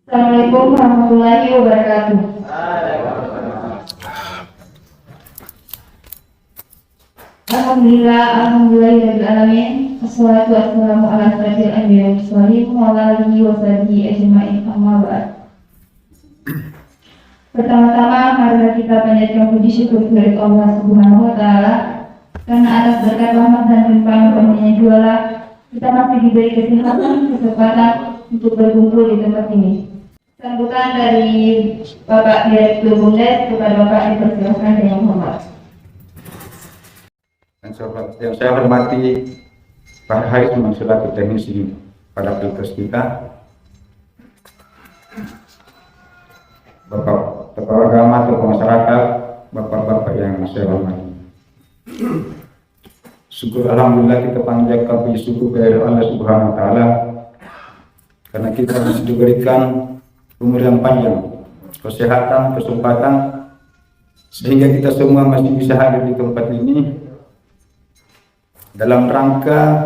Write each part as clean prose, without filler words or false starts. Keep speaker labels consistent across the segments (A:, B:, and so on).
A: Assalamualaikum warahmatullahi wabarakatuh. Alhamdulillahirrahmanirrahim. Assalatu wassalamu ala asyrafil anbiya'i wal mursalin wa ala alihi wa sahbihi ajma'in, amma ba'd. Pertama-tama marilah kita panjatkan puji syukur kepada Allah Subhanahu wa taala karena atas berkat rahmat dan limpahan-Nya jualah kita masih diberi kesempatan untuk berkumpul di tempat ini. Sambutan dari Bapak Direktur Bumdes kepada Bapak dipersilakan dengan hormat.
B: Yang saya hormati Pak Haris selaku teknisi pada pilpres kita, Bapak Kepala Agama, tokoh masyarakat, Bapak-bapak yang saya hormati. Syukur alhamdulillah kita panjatkan puji syukur kepada Allah Subhanahu wa taala karena kita masih diberikan umur yang panjang, kesehatan, kesempatan sehingga kita semua masih bisa hadir di tempat ini dalam rangka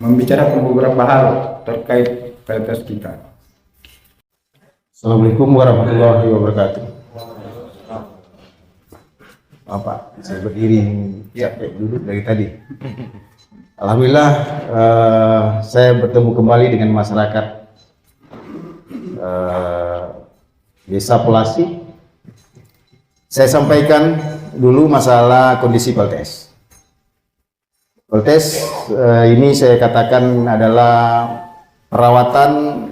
B: membicarakan beberapa hal terkait pilpres kita.
C: Assalamualaikum warahmatullahi wabarakatuh. Bapak, saya berdiri capek dulu dari tadi. Alhamdulillah, saya bertemu kembali dengan masyarakat Desa Pelasi. Saya sampaikan dulu masalah kondisi Peltes. Peltes ini saya katakan adalah perawatan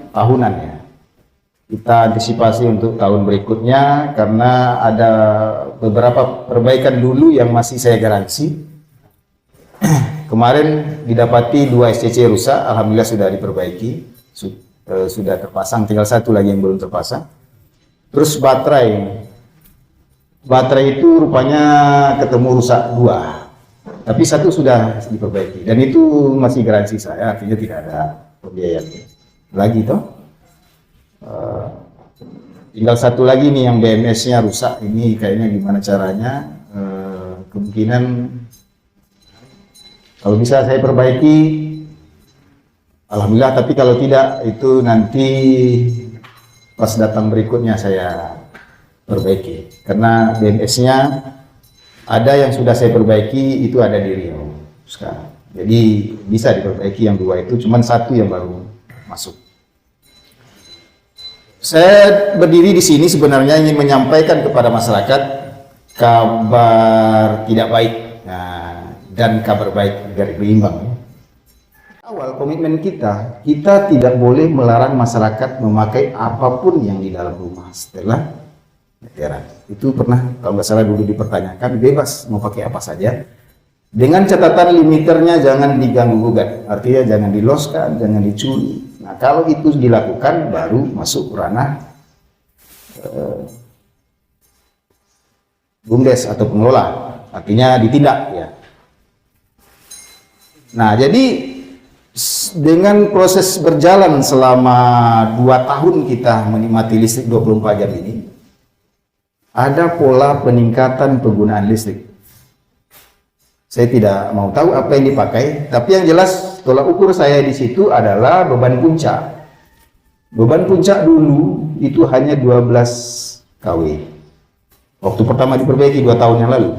C: tahunan ya. Kita antisipasi untuk tahun berikutnya karena ada beberapa perbaikan dulu yang masih saya garansi. Kemarin didapati 2 SCC rusak, alhamdulillah sudah diperbaiki, sudah terpasang, tinggal satu lagi yang belum terpasang. Terus baterai itu rupanya ketemu rusak 2, tapi satu sudah diperbaiki dan itu masih garansi saya, artinya tidak ada pembiayaan lagi toh. Tinggal satu lagi nih yang BMS-nya rusak, ini kayaknya gimana caranya, kemungkinan kalau bisa saya perbaiki alhamdulillah, tapi kalau tidak itu nanti pas datang berikutnya saya perbaiki karena BMS-nya ada yang sudah saya perbaiki, itu ada di Riau sekarang, jadi bisa diperbaiki yang 2 itu, cuman satu yang baru masuk. Saya berdiri di sini sebenarnya ingin menyampaikan kepada masyarakat kabar tidak baik dan kabar baik dari berimbang. Awal komitmen kita tidak boleh melarang masyarakat memakai apapun yang di dalam rumah setelah lebaran. Itu pernah kalau nggak salah dulu dipertanyakan, bebas mau pakai apa saja. Dengan catatan limiternya jangan diganggu gugat, artinya jangan diloskan, jangan dicuri. Nah kalau itu dilakukan baru masuk ranah Bumdes atau pengelola, artinya ditindak ya. Nah jadi dengan proses berjalan selama 2 tahun kita menikmati listrik 24 jam ini, ada pola peningkatan penggunaan listrik. Saya tidak mau tahu apa yang dipakai, tapi yang jelas tolak ukur saya di situ adalah beban puncak. Beban puncak dulu itu hanya 12 kW. Waktu pertama diperbaiki 2 tahun yang lalu.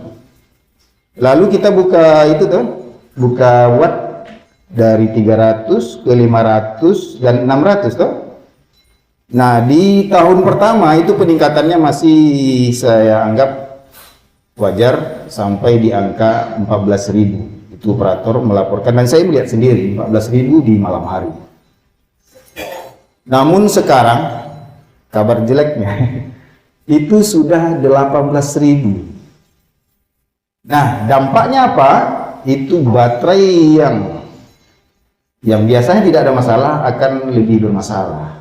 C: Lalu kita buka itu tuh, buka watt dari 300 ke 500 dan 600 tuh. Nah, di tahun pertama itu peningkatannya masih saya anggap wajar sampai di angka 14.000. Itu operator melaporkan dan saya melihat sendiri 14.000 di malam hari. Namun sekarang kabar jeleknya itu sudah 18.000. Nah, dampaknya apa? Itu baterai yang biasanya tidak ada masalah akan lebih bermasalah.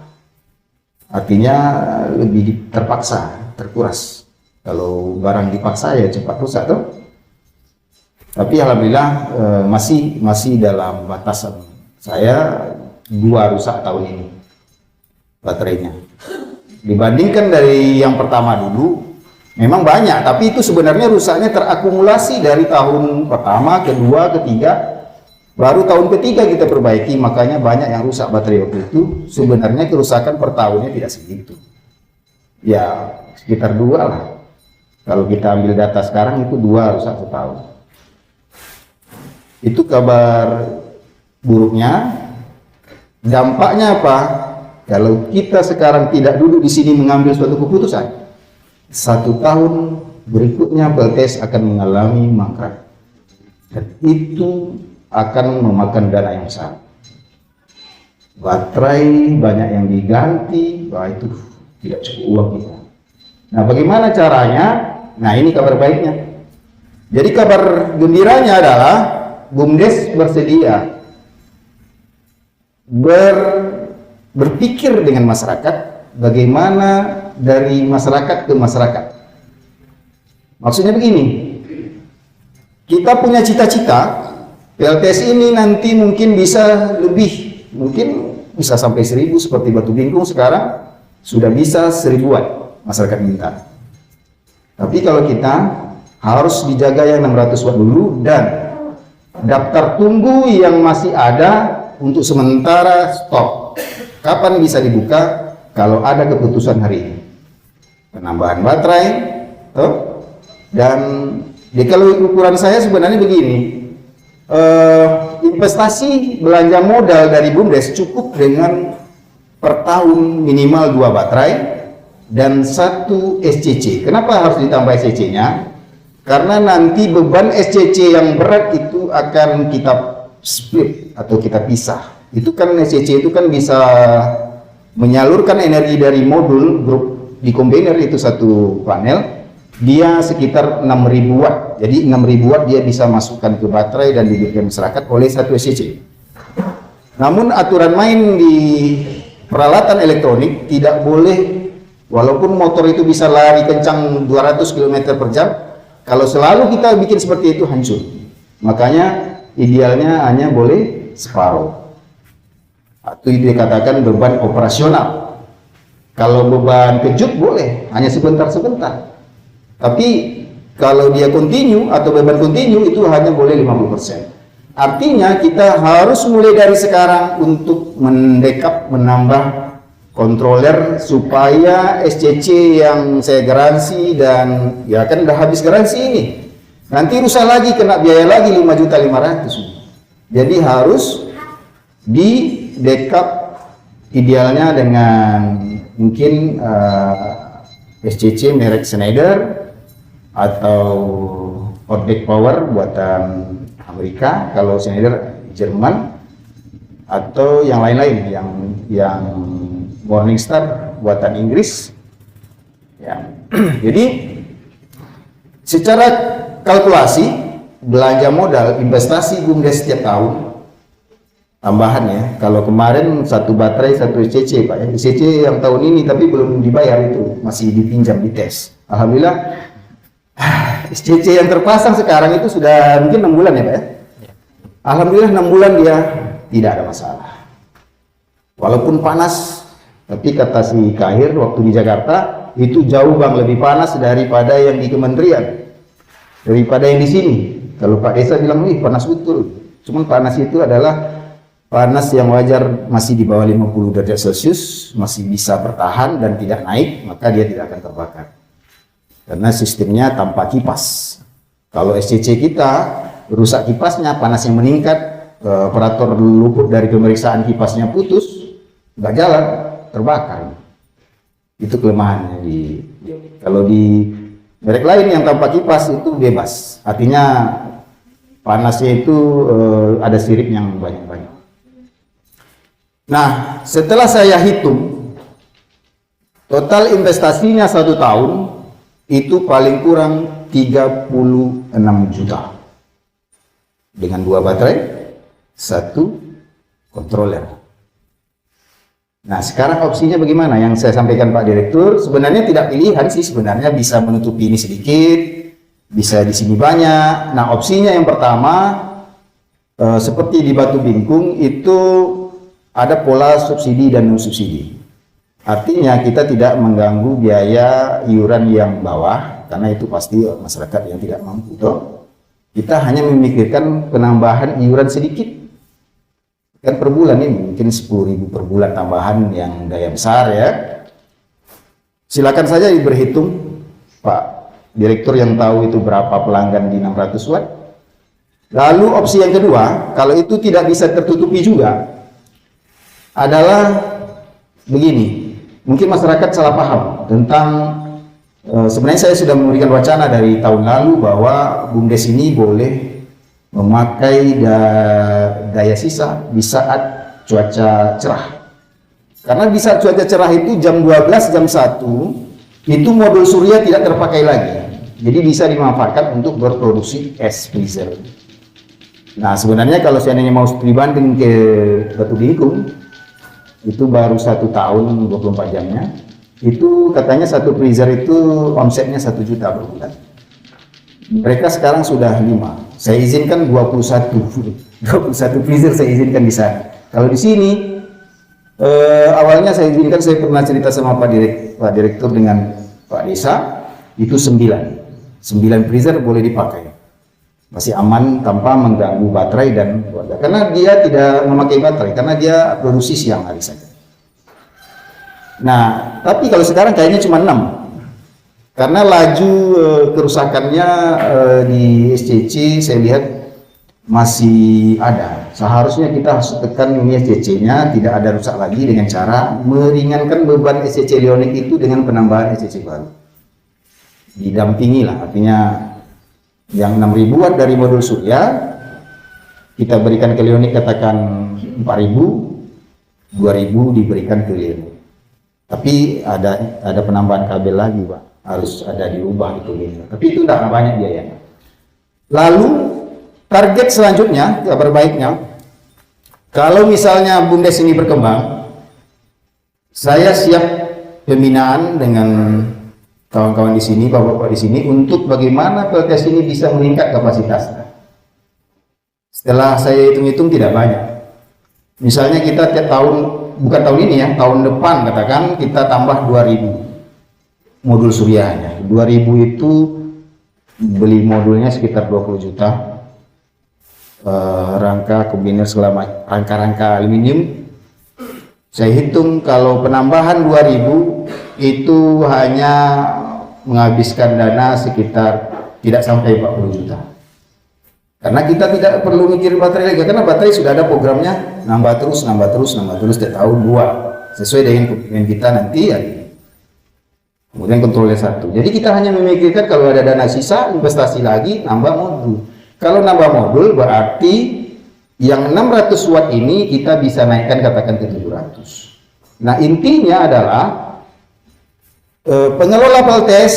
C: Artinya lebih terpaksa, terkuras. Kalau barang dipaksa ya cepat rusak tuh. Tapi alhamdulillah masih dalam batasan. Saya 2 rusak tahun ini baterainya. Dibandingkan dari yang pertama dulu, memang banyak, tapi itu sebenarnya rusaknya terakumulasi dari tahun pertama, kedua, ketiga. Baru tahun ketiga kita perbaiki, makanya banyak yang rusak baterai waktu itu. Sebenarnya kerusakan per tahunnya tidak segitu. Ya, sekitar 2 lah. Kalau kita ambil data sekarang itu 2 rusak setahun. Itu kabar buruknya. Dampaknya apa? Kalau kita sekarang tidak duduk di sini mengambil suatu keputusan, 1 tahun berikutnya PLTS akan mengalami mangkrak. Dan itu akan memakan dana yang besar. Baterai banyak yang diganti, wah itu tidak cukup uang kita. Nah, bagaimana caranya? Nah, ini kabar baiknya. Jadi kabar gembiranya adalah BUMDes bersedia berpikir dengan masyarakat, bagaimana dari masyarakat ke masyarakat. Maksudnya begini, kita punya cita-cita PLTS ini nanti mungkin bisa lebih, mungkin bisa sampai 1000 seperti Batu Bingkung sekarang sudah bisa 1000-an masyarakat minta. Tapi kalau kita harus dijaga yang 600 watt dulu, dan daftar tunggu yang masih ada untuk sementara stop. Kapan bisa dibuka? Kalau ada keputusan hari ini. Penambahan baterai, dan kalau ukuran saya sebenarnya begini. Investasi belanja modal dari BUMDes cukup dengan per tahun minimal 2 baterai dan 1 SCC. Kenapa harus ditambah SCC-nya? Karena nanti beban SCC yang berat itu akan kita split atau kita pisah. Itu kan SCC itu kan bisa menyalurkan energi dari modul grup di kombiner itu satu panel. Dia sekitar 6000 watt. Jadi 6000 watt dia bisa masukkan ke baterai dan diberikan masyarakat oleh 1 SCC. Namun aturan main di peralatan elektronik tidak boleh, walaupun motor itu bisa lari kencang 200 km per jam, kalau selalu kita bikin seperti itu hancur. Makanya idealnya hanya boleh separuh. Atau dikatakan beban operasional. Kalau beban kejut boleh, hanya sebentar-sebentar. Tapi kalau dia kontinu atau beban kontinu itu hanya boleh 50%. Artinya kita harus mulai dari sekarang untuk menambah controller supaya SCC yang saya garansi, dan ya kan udah habis garansi ini. Nanti rusak lagi, kena biaya lagi 5.500.000. Jadi harus di backup idealnya dengan mungkin SCC merek Schneider atau Hotback Power buatan Amerika, kalau Schneider Jerman, atau yang lain-lain yang Morningstar buatan Inggris. Ya. Jadi secara kalkulasi belanja modal investasi BUMDes setiap tahun tambahan ya. Kalau kemarin 1 baterai 1 SCC Pak ya. SCC yang tahun ini tapi belum dibayar, itu masih dipinjam di tes. Alhamdulillah SCC yang terpasang sekarang itu sudah mungkin 6 bulan ya Pak ya. Alhamdulillah 6 bulan dia tidak ada masalah. Walaupun panas, tapi kata si Kahir waktu di Jakarta itu jauh Bang lebih panas daripada yang di kementerian, daripada yang di sini. Kalau Pak Desa bilang nih panas betul. Cuman panas itu adalah panas yang wajar, masih di bawah 50 derajat Celcius, masih bisa bertahan dan tidak naik, maka dia tidak akan terbakar. Karena sistemnya tanpa kipas. Kalau SCC kita rusak kipasnya, panasnya meningkat, operator luput dari pemeriksaan kipasnya putus, nggak jalan, terbakar. Itu kelemahannya kalau di merek lain yang tanpa kipas itu bebas. Artinya panasnya itu ada sirip yang banyak-banyak. Nah, setelah saya hitung total investasinya 1 tahun itu paling kurang 36 juta dengan 2 baterai, 1 controller. Nah, sekarang opsinya bagaimana? Yang saya sampaikan Pak Direktur sebenarnya tidak pilihan sih, sebenarnya bisa menutupi ini sedikit, bisa di sini banyak. Nah, opsinya yang pertama seperti di Batu Bingkung itu ada pola subsidi dan non subsidi. Artinya kita tidak mengganggu biaya iuran yang bawah, karena itu pasti masyarakat yang tidak mampu. Kita hanya memikirkan penambahan iuran sedikit Kan per bulan ini mungkin 10.000 per bulan tambahan yang daya besar ya. Silakan saja berhitung, Pak Direktur yang tahu itu berapa pelanggan di 600 watt. Lalu opsi yang kedua, kalau itu tidak bisa tertutupi juga, adalah begini. Mungkin masyarakat salah paham tentang sebenarnya saya sudah memberikan wacana dari tahun lalu bahwa BUMDes ini boleh memakai daya sisa di saat cuaca cerah. Karena di saat cuaca cerah itu jam 12, jam 1 itu modul surya tidak terpakai lagi. Jadi bisa dimanfaatkan untuk berproduksi es freezer. Nah sebenarnya kalau seandainya mau dibanding ke Batu Bingkung, itu baru 1 tahun 24 jamnya, itu katanya satu freezer itu omsetnya 1 juta per bulan. Mereka sekarang sudah 5. Saya izinkan 21 freezer saya izinkan di sana. Kalau di sini awalnya saya izinkan, saya pernah cerita sama Pak Direktur dengan Pak Desa, itu 9 freezer boleh dipakai, masih aman tanpa mengganggu baterai dan keluarga. Karena dia tidak memakai baterai, karena dia produksi siang hari saja. Nah, tapi kalau sekarang kayaknya cuma 6, karena laju kerusakannya di SCC saya lihat masih ada. Seharusnya kita harus tekan ini SCC-nya tidak ada rusak lagi dengan cara meringankan beban SCC Leonik itu dengan penambahan SCC baru. Didampingi lah, artinya yang 6.000 watt dari modul surya kita berikan ke Leonik, katakan 4.000, 2.000 diberikan ke Leonik. Tapi ada penambahan kabel lagi, Pak, harus ada diubah itu Leonik. Tapi itu tidak banyak biayanya. Lalu target selanjutnya, kabar baiknya, kalau misalnya BUMDes ini berkembang, saya siap pembinaan dengan kawan-kawan di sini, bapak-bapak di sini, untuk bagaimana PLTS ini bisa meningkat kapasitasnya. Setelah saya hitung-hitung tidak banyak. Misalnya kita tiap tahun, bukan tahun ini ya, tahun depan katakan kita tambah 2.000 modul suryanya. 2.000 itu beli modulnya sekitar 20 juta. Rangka kombiner selama rangka-rangka aluminium. Saya hitung kalau penambahan 2.000 itu hanya menghabiskan dana sekitar tidak sampai 40 juta. Karena kita tidak perlu mikir baterai lagi, karena baterai sudah ada programnya, nambah terus setiap tahun 2 sesuai dengan komitmen kita nanti ya. Kemudian kontrolnya 1. Jadi kita hanya memikirkan kalau ada dana sisa, investasi lagi, nambah modul. Kalau nambah modul berarti yang 600 watt ini kita bisa naikkan katakan ke 700. Nah intinya adalah pengelola PLTS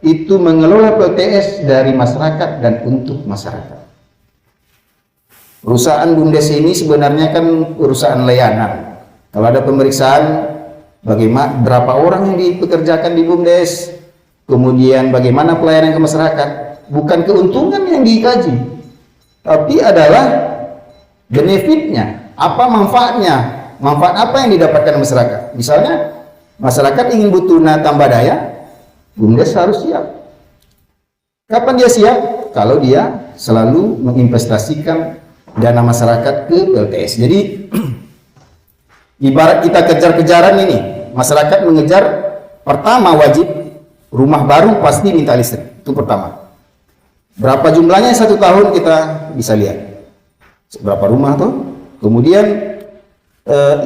C: itu mengelola PLTS dari masyarakat dan untuk masyarakat. Perusahaan BUMDes ini sebenarnya kan perusahaan layanan. Kalau ada pemeriksaan bagaimana berapa orang yang dipekerjakan di BUMDes, kemudian bagaimana pelayanan ke masyarakat, bukan keuntungan yang dikaji, tapi adalah benefitnya, apa manfaatnya, manfaat apa yang didapatkan masyarakat. Misalnya masyarakat ingin butuh tambah daya, BUMDes harus siap. Kapan dia siap? Kalau dia selalu menginvestasikan dana masyarakat ke PLTS. Jadi ibarat kita kejar-kejaran ini, masyarakat mengejar, pertama wajib rumah baru pasti minta listrik, itu pertama. Berapa jumlahnya 1 tahun kita bisa lihat berapa rumah tuh. Kemudian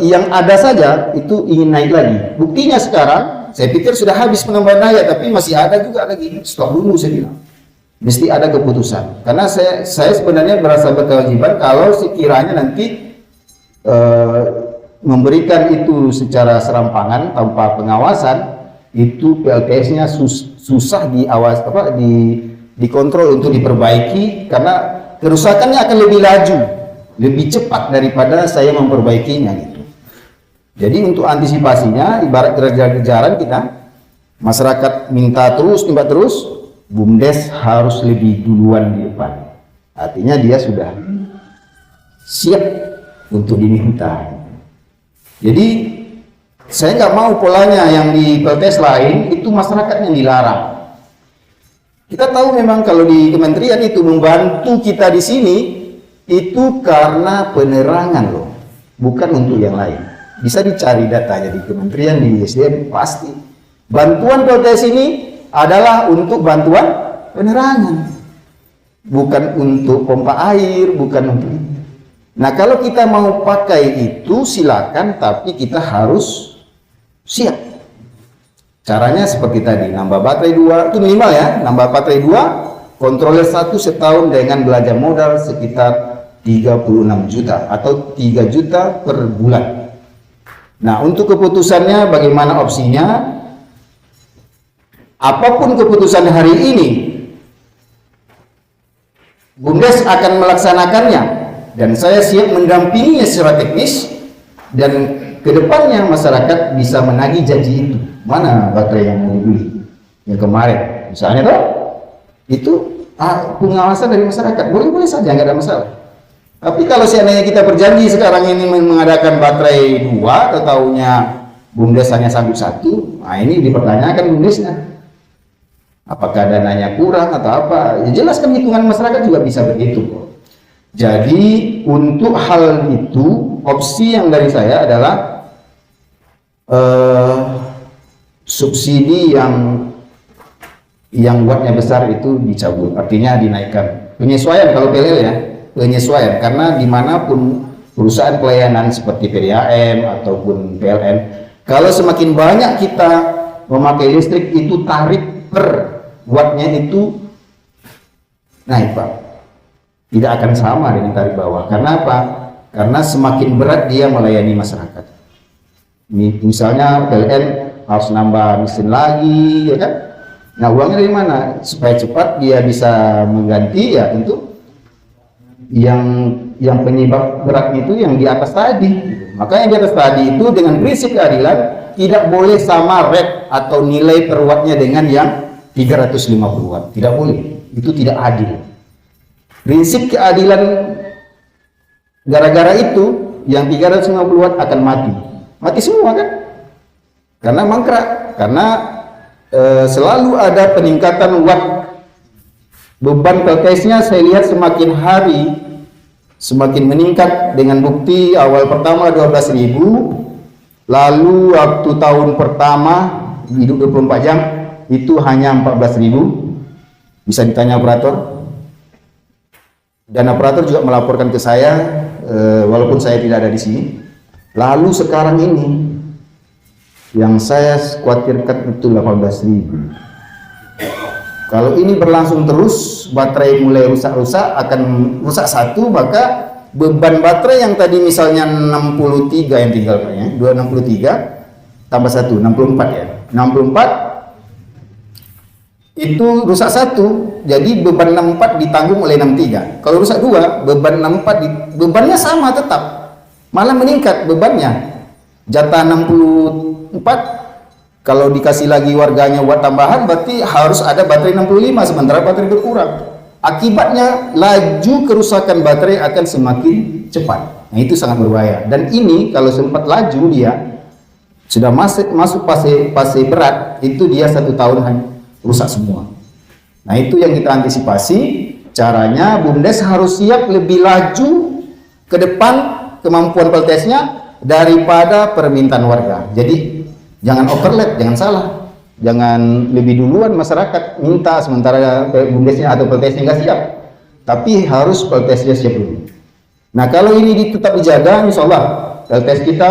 C: yang ada saja itu ingin naik lagi. Buktinya sekarang saya pikir sudah habis penambahan daya, tapi masih ada juga lagi. Stop dulu saya bilang. Mesti ada keputusan. Karena saya sebenarnya merasa berkewajiban kalau sekiranya nanti memberikan itu secara serampangan tanpa pengawasan, itu PLTS-nya susah dikontrol untuk diperbaiki, karena kerusakannya akan lebih laju, lebih cepat daripada saya memperbaikinya gitu. Jadi untuk antisipasinya, ibarat kejar-kejaran kita, masyarakat minta terus, BUMDes harus lebih duluan di depan. Artinya dia sudah siap untuk diminta. Jadi saya nggak mau polanya yang di PLTS lain itu masyarakat yang dilarang. Kita tahu memang kalau di kementerian itu membantu kita di sini itu karena penerangan loh. bukan untuk yang lain. Bisa dicari datanya di kementerian, di SDM, pasti. Bantuan PLTS ini adalah untuk bantuan penerangan, bukan untuk pompa air, bukan untuk itu. Nah, kalau kita mau pakai itu silakan, tapi kita harus siap. Caranya seperti tadi, nambah baterai 2, itu minimal ya, nambah baterai 2, kontroler 1 setahun dengan belanja modal sekitar 36 juta atau 3 juta per bulan. Nah, untuk keputusannya bagaimana opsinya? Apapun keputusan hari ini, Bumdes akan melaksanakannya dan saya siap mendampinginya secara teknis, dan kedepannya masyarakat bisa menagih janji itu. Mana baterai yang mau dibeli yang kemarin misalnya toh, itu pengawasan dari masyarakat boleh-boleh saja, nggak ada masalah. Tapi kalau seandainya kita berjanji sekarang ini mengadakan baterai 2, tahunya Bumdes hanya sanggup 1, nah ini dipertanyakan Bumdesnya. Apakah dananya kurang atau apa? Ya jelas kan hitungan masyarakat juga bisa begitu. Jadi untuk hal itu, opsi yang dari saya adalah subsidi yang wattnya besar itu dicabut, artinya dinaikkan. Penyesuaian kalau PLL ya, penyesuaian, karena dimanapun perusahaan pelayanan seperti PDAM ataupun PLN, kalau semakin banyak kita memakai listrik, itu tarif per wattnya itu naik Pak, tidak akan sama dengan tarif bawah. Karena apa? Karena semakin berat dia melayani masyarakat. Misalnya PLN harus nambah mesin lagi, ya kan? Nah, uangnya dari mana? Supaya cepat dia bisa mengganti, ya tentu yang penyebab beratnya itu yang di atas tadi. Maka yang di atas tadi itu dengan prinsip keadilan tidak boleh sama rate atau nilai per wattnya dengan yang 350 watt. Tidak boleh. Itu tidak adil. Prinsip keadilan, gara-gara itu yang 350 watt akan mati. Mati semua kan? Karena mangkrak. Karena selalu ada peningkatan watt. Beban PLTS-nya saya lihat semakin hari semakin meningkat, dengan bukti awal pertama 12.000, lalu waktu tahun pertama hidup 24 jam itu hanya 14.000. Bisa ditanya operator, dan operator juga melaporkan ke saya walaupun saya tidak ada di sini. Lalu sekarang ini yang saya khawatirkan itu 18.000. Kalau ini berlangsung terus, baterai mulai rusak-rusak, akan rusak satu, maka beban baterai yang tadi misalnya 63 yang tinggal ya, 263 tambah 1, 64 ya, 64 itu rusak satu, jadi beban 64 ditanggung oleh 63. Kalau rusak 2, beban 64 bebannya sama tetap, malah meningkat bebannya. Jatah 64, kalau dikasih lagi warganya watt tambahan, berarti harus ada baterai 65, sementara baterai berkurang. Akibatnya laju kerusakan baterai akan semakin cepat. Nah, itu sangat berbahaya. Dan ini kalau sempat laju, dia sudah masuk fase berat, itu dia 1 tahun rusak semua. Nah, itu yang kita antisipasi. Caranya Bumdes harus siap lebih laju ke depan kemampuan PLTS-nya daripada permintaan warga. Jadi jangan overlap, jangan salah. Jangan lebih duluan masyarakat minta sementara Bumdesnya atau PLTS-nya nggak siap. Tapi harus PLTS-nya siap dulu. Nah, kalau ini tetap dijaga, insya Allah PLTS kita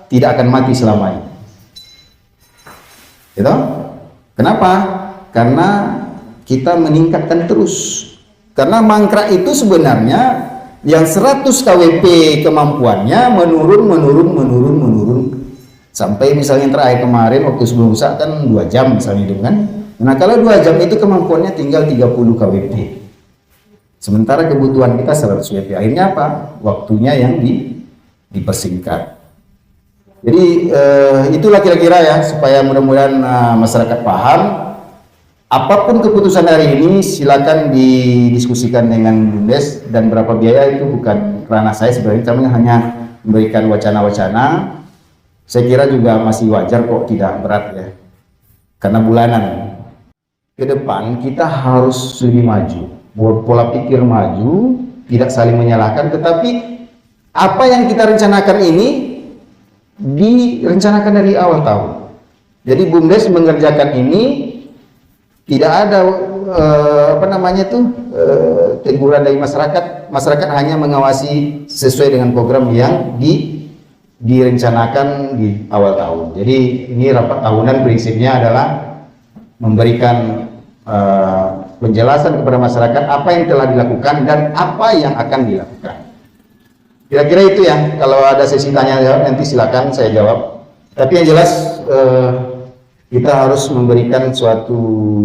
C: tidak akan mati selamanya. Gitu? Kenapa? Karena kita meningkatkan terus. Karena mangkrak itu sebenarnya yang 100 kWp kemampuannya menurun sampai misalnya terakhir kemarin waktu sebelum rusak kan 2 jam misalnya itu kan. Nah, kalau 2 jam itu kemampuannya tinggal 30 kWp. Sementara kebutuhan kita 100 kWp. Akhirnya apa? Waktunya yang dipersingkat. Jadi itulah kira-kira ya, supaya mudah-mudahan masyarakat paham. Apapun keputusan hari ini silakan didiskusikan dengan Bumdes, dan berapa biaya itu bukan ranah saya sebenarnya, kami hanya memberikan wacana-wacana. Saya kira juga masih wajar kok, tidak berat ya, karena bulanan. Ke depan kita harus lebih maju, pola pikir maju, tidak saling menyalahkan, tetapi Apa yang kita rencanakan ini direncanakan dari awal tahun. Jadi BUMDes mengerjakan ini tidak ada teguran dari masyarakat. Masyarakat hanya mengawasi sesuai dengan program yang direncanakan di awal tahun. Jadi ini rapat tahunan prinsipnya adalah memberikan penjelasan kepada masyarakat apa yang telah dilakukan dan apa yang akan dilakukan. Kira-kira itu ya. Kalau ada sesi tanya jawab nanti silakan saya jawab. Tapi yang jelas kita harus memberikan suatu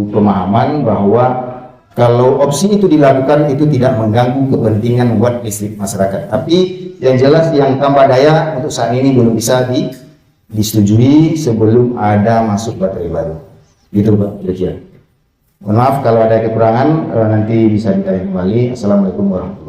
C: pemahaman bahwa kalau opsi itu dilakukan itu tidak mengganggu kepentingan watt listrik masyarakat. Tapi yang jelas yang tambah daya untuk saat ini belum bisa disetujui sebelum ada masuk baterai baru. Gitu Pak, kira-kira. Mohon maaf kalau ada kekurangan, nanti bisa ditanya kembali. Assalamualaikum warahmatullahi wabarakatuh.